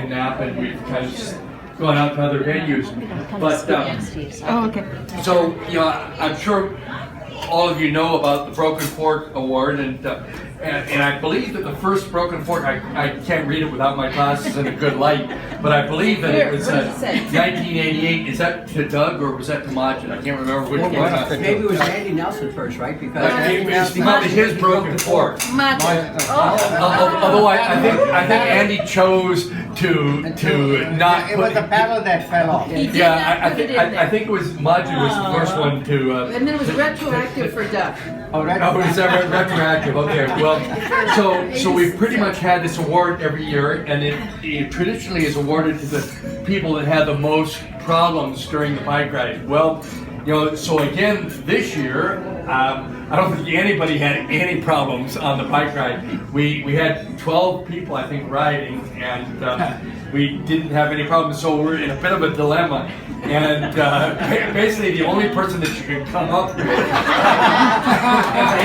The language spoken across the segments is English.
Napa, and we've kind of just gone out to other venues. But so I'm sure all of you know about the Broken Fork Award, and I believe that the first Broken Fork, I can't read it without my glasses in a good light, but I believe that it was 1988. Is that to Doug or was that to Majid? I can't remember which one. Maybe it was Andy Nelson first, right? Because it's probably his Broken Fork. Although I think Andy chose to not. It was the pedal that fell off. Yeah, I think it was Majid was the first one to. And then it was retroactive for Duck. Oh, is that retroactive? Okay, well, so we've pretty much had this award every year, and it traditionally is awarded to the people that had the most problems during the bike ride. Well, so again, this year, I don't think anybody had any problems on the bike ride. We had 12 people, I think, riding, and we didn't have any problems, so we're in a bit of a dilemma. And basically, the only person that you can come up with, I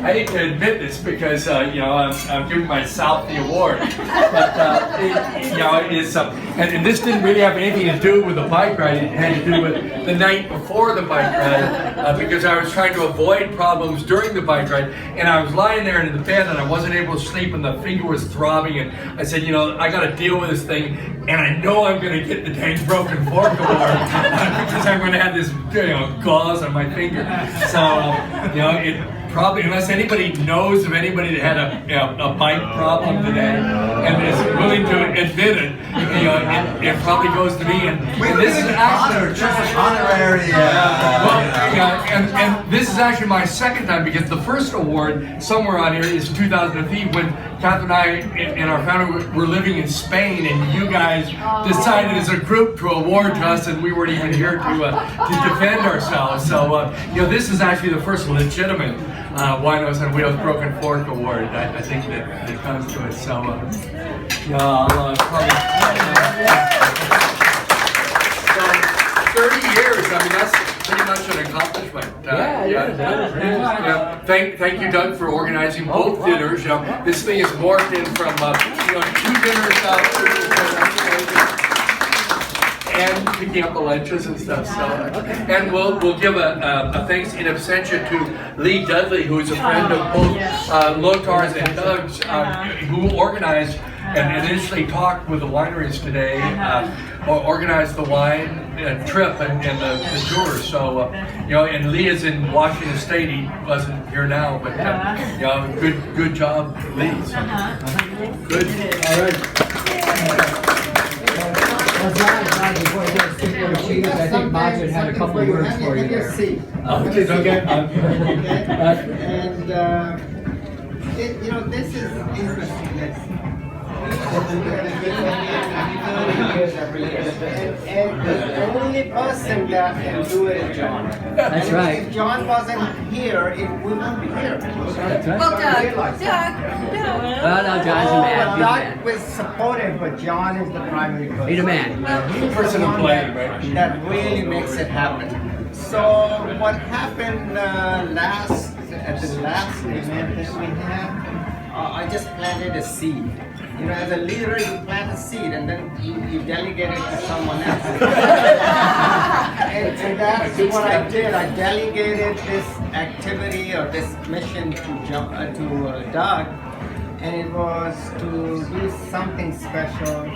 hate to admit this because I'm giving myself the award, but it's and this didn't really have anything to do with the bike ride. It had to do with the night before the bike ride because I was trying to avoid problems during the bike ride, and I was lying there in the bed and I wasn't able to sleep, and the finger was throbbing, and I said, I got to deal with this thing, and I know I'm going to get the dang Broken Fork Award. Because I'm going to have this, gauze on my finger. So, it probably, unless anybody knows of anybody that had a bike problem today and is willing to admit it, it probably goes to me. And this is actually honorary. And this is actually my second time, because the first award somewhere on here is 2003 when Kath and I and our family were living in Spain, and you guys decided as a group to award to us, and we weren't even here to defend ourselves. So this is actually the first legitimate Winos On Wheels Broken Fork Award I think that comes to it. So I'll probably. So 30 years. I mean, that's pretty much an accomplishment. Thank you, Doug, for organizing both dinners. This thing is morphed in from 2 dinners and picking up the lunches and stuff. So, and we'll give a thanks in absentia to Lee Dudley, who is a friend of both Lotar's and Doug's, who organized and initially talked with the wineries today, organized the wine trip and the tours. So, and Lee is in Washington State. He wasn't here now, but good job, Lee. So, good. All right. Before you get stick with cheese, I think Majid had a couple of words for you there. Okay. And this is interesting. And the only person that can do it is John. That's right. If John wasn't here, it wouldn't be here. That's right. Well, Doug. Well, no, John's a man. He's a Doug man. was supportive, but John is the primary person. He's a man. He's the person one to blame, right? that really makes it happen. So what happened at the last event that we had, I just planted a seed. As a leader, you plant a seed and then you delegate it to someone else. and that's what I did. I delegated this activity or this mission to Doug, and it was to do something special.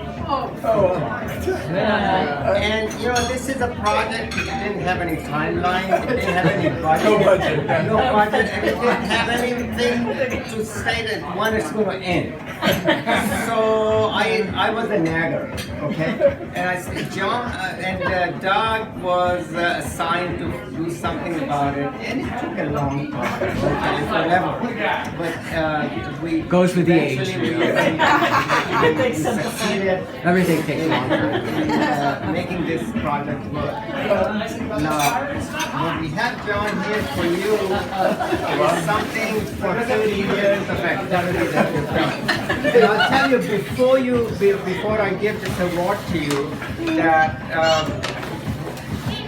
And this is a project. It didn't have any timeline. It didn't have any budget. No budget. No budget. And it didn't have anything to say that when it's going to end. So I was a nagger, okay? And I said, John and Doug was assigned to do something about it, and it took a long time, okay, forever. But we Goes with the age. we succeeded. Everything takes long. Making this project work. Now, what we have John here for you is something for 30 years of activity that you've done. And I'll tell you before I give this award to you that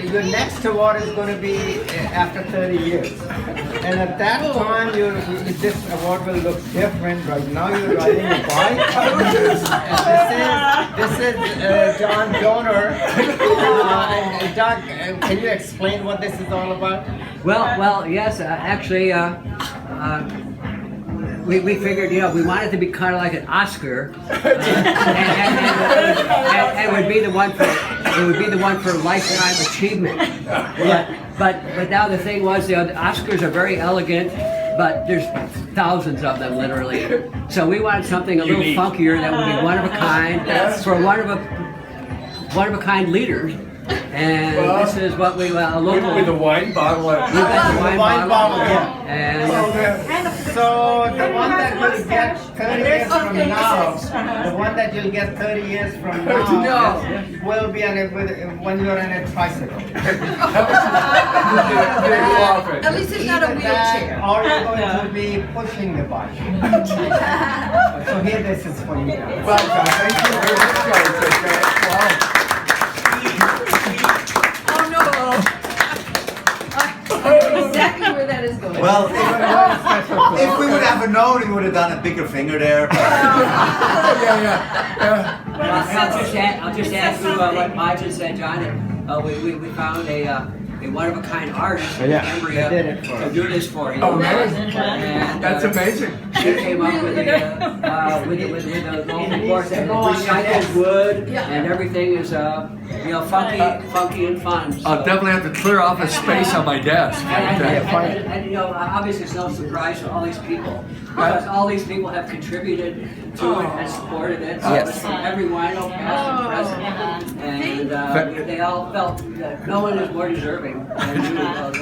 your next award is going to be after 30 years. And at that time, this award will look different. Right now, you're riding a bike. This is John Dohner. Doug, can you explain what this is all about? Well, yes, actually, we figured, we wanted to be kind of like an Oscar, and it would be the one for lifetime achievement. But now the thing was, the Oscars are very elegant, but there's thousands of them literally. So we wanted something a little funkier that would be one of a kind for one of a kind leaders. And this is what we a local with a wine bottle. Wine bottle, yeah. And so the one that will get 30 years from now, the one that you'll get 30 years from now will be when you're in a tricycle. At least it's not a wheelchair. Or you're going to be pushing the bike. So here, this is for you guys. Well, thank you very much, guys. Wow. Exactly where that is going. Well, if we would have known, we would have done a bigger finger there. But I'll just add to what Majid said, John. We found a one-of-a-kind artist in Cambria to do this for you. Oh, man. And, That's amazing. She came up with the local course and recycled wood, and everything is funky and fun. So. I'll definitely have to clear off a space on my desk. And obviously it's no surprise to all these people, because all these people have contributed to it and supported it. So it's from every wino, past and present, and they all felt that no one is more deserving than you of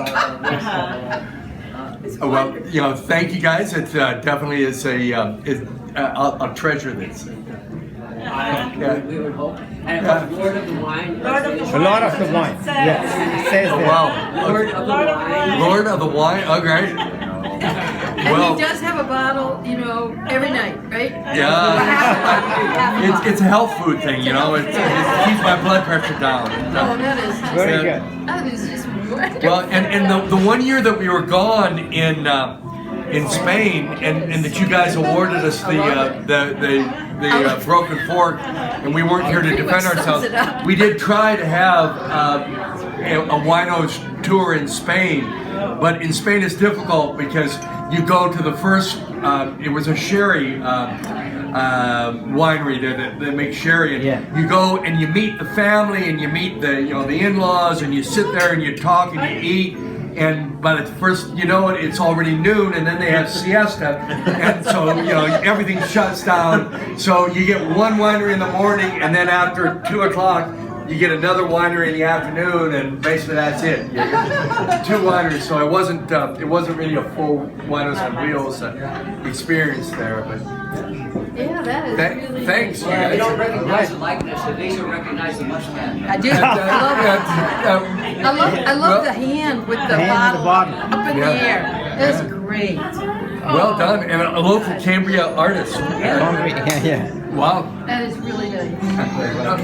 Well, thank you guys. It definitely is I'll treasure this. we would hope. And it was Lord of the Wine. Lord of the Wine. Yes. It says Oh, that. wow. Lord of the Wine. Lord of the Wine. Okay. And he does have a bottle, every night, right? Yeah. It's a health food thing, It keeps my blood pressure down. Oh, that is Very good. That is just wonderful. Well, and the 1 year that we were gone in Spain, and that you guys awarded us the broken fork, and we weren't here to Pretty defend much ourselves. sums it up. We did try to have a winos tour in Spain, but in Spain it's difficult because you go to the first. It was a sherry winery there that makes sherry, and you go and you meet the family and you meet the in-laws, and you sit there and you talk and you eat. And by the first, it's already noon, and then they have siesta, and so everything shuts down. So you get one winery in the morning, and then after 2 o'clock, you get another winery in the afternoon, and basically that's it. You get 2 wineries. So it wasn't really a full Winos on Wheels experience there, but. Yeah, that is really Thanks. Well, they don't recognize the likeness, but these will recognize the mustache. I do. I love the hand with the bottle up in the air. That's great. Well done, and a local Cambria artist. Yeah. Wow. That is really nice. I love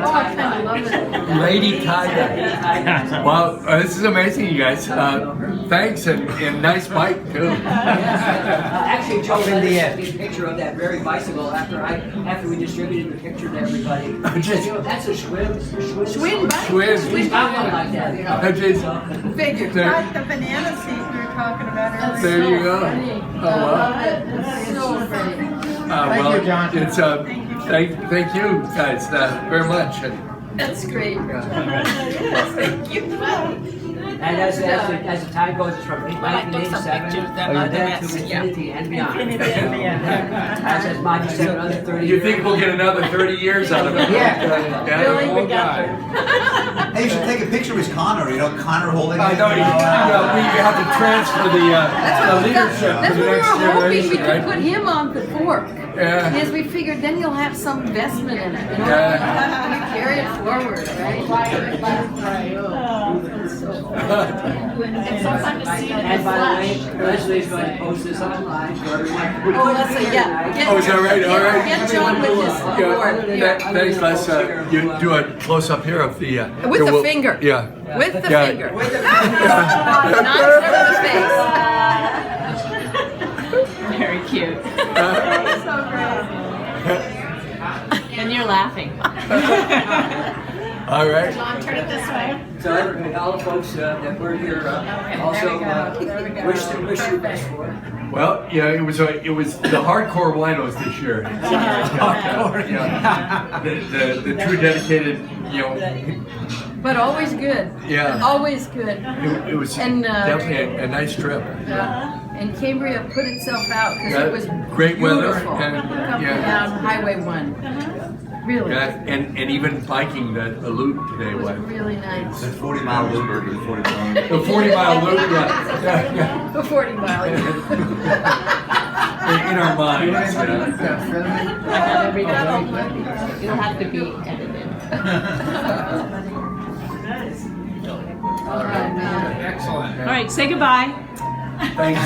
Oh, I kind of love it. Lady Tiger. Wow, this is amazing, you guys. Thanks, and nice bike too. Actually, Joe sent me a picture of that very bicycle after we distributed the picture to everybody. He said, that's a Schwinn bike. Schwinn. Something like that, Figured. Like the banana seed we were talking about earlier. There you go. Funny. Oh, wow. It's so pretty. Thank you, John. It's thank you guys very much. That's great. Thank you. And as the time goes, it's from 1987 to infinity and beyond. As Majid said, another 30 You think we'll get another 30 years out of it? Yeah. Really? Oh, God. hey, you should take a picture with Connor. Connor holding. I know we have to transfer the leadership to That's the what we next were hoping we generation, could right? put him on the fork. Yeah. Because we figured then you'll have some investment in it. You know? Yeah. You carry it forward, And by the way, Leslie's going to post this online for everyone. Oh, Leslie, yeah. Get, Oh, is that right? All right. Get John with his award. Thanks, Les. You do a close up here of the. With the finger. Yeah. With the Yeah. finger. Not for the face. Very cute. And you're laughing. All right. John, turn it this way. So all the folks that were here also wish you best for it. Well, yeah, it was the hardcore winos this year. Yeah. The true dedicated, But always good. Yeah. Always good. It was And, definitely a nice trip. And Cambria put itself out because Yeah, it was great weather beautiful. and, Coming yeah. down Highway 1. Really. Yeah, and even biking the loop today It was was. really nice. The 40-mile loop or the 40-mile. The 40-mile loop, yeah. The 40 mile. In our minds. It'll have to be edited. All right, man. Excellent. All right, say goodbye. Thanks.